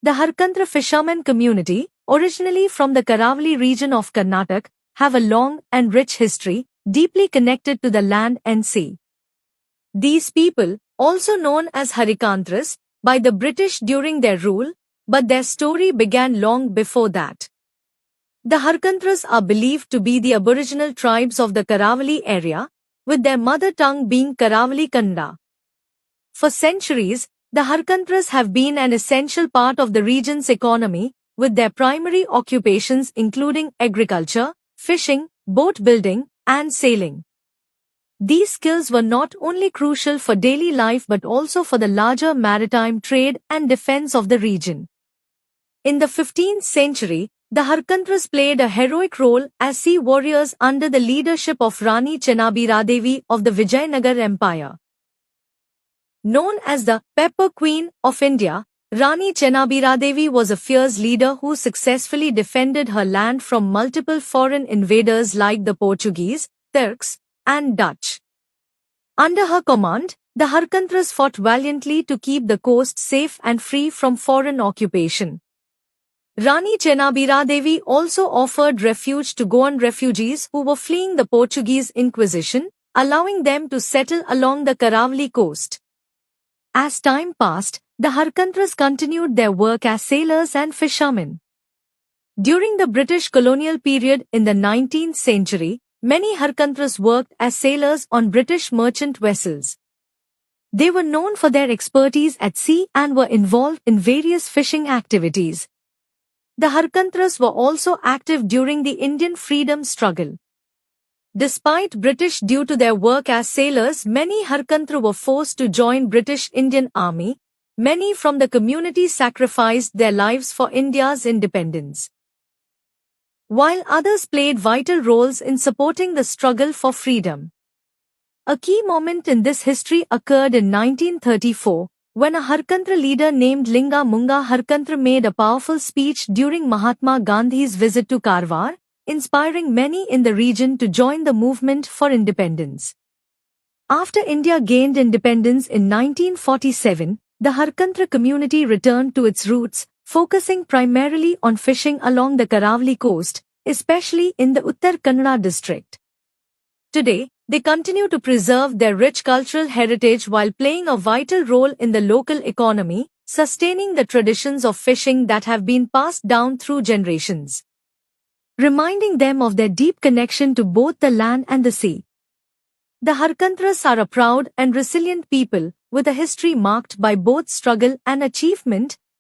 The Harkantra fishermen community, originally from the Karavali region of Karnataka, have a long and rich history, deeply connected to the land and sea. These people, also known as Harikantras, by the British during their rule, but their story began long before that. The Harkantras are believed to be the aboriginal tribes of the Karavali area, with their mother tongue being Karavali Kannada. For centuries, the Harkantras have been an essential part of the region's economy, with their primary occupations including agriculture, fishing, boat building, and sailing. These skills were not only crucial for daily life but also for the larger maritime trade and defense of the region. In the 15th century, the Harkantras played a heroic role as sea warriors under the leadership of Rani Chennabiradevi of the Vijayanagar Empire. Known as the Pepper Queen of India, Rani Chennabiradevi was a fierce leader who successfully defended her land from multiple foreign invaders like the Portuguese, Turks, and Dutch. Under her command, the Harkantras fought valiantly to keep the coast safe and free from foreign occupation. Rani Chennabiradevi also offered refuge to Goan refugees who were fleeing the Portuguese Inquisition, allowing them to settle along the Karavali coast. As time passed, the Harkantras continued their work as sailors and fishermen. During the British colonial period in the 19th century, many Harkantras worked as sailors on British merchant vessels. They were known for their expertise at sea and were involved in various fishing activities. The Harkantras were also active during the Indian freedom struggle. Despite British due to their work as sailors, many Harkantra were forced to join British Indian Army. Many from the community sacrificed their lives for India's independence, while others played vital roles in supporting the struggle for freedom. A key moment in this history occurred in 1934, when a Harkantra leader named Linga Munga Harkantra made a powerful speech during Mahatma Gandhi's visit to Karwar, inspiring many in the region to join the movement for independence. After India gained independence in 1947, the Harkantra community returned to its roots, focusing primarily on fishing along the Karavali coast, especially in the Uttar Kannada district. Today, they continue to preserve their rich cultural heritage while playing a vital role in the local economy, sustaining the traditions of fishing that have been passed down through generations, reminding them of their deep connection to both the land and the sea. The Harkantras are a proud and resilient people, with a history marked by both struggle and achievement,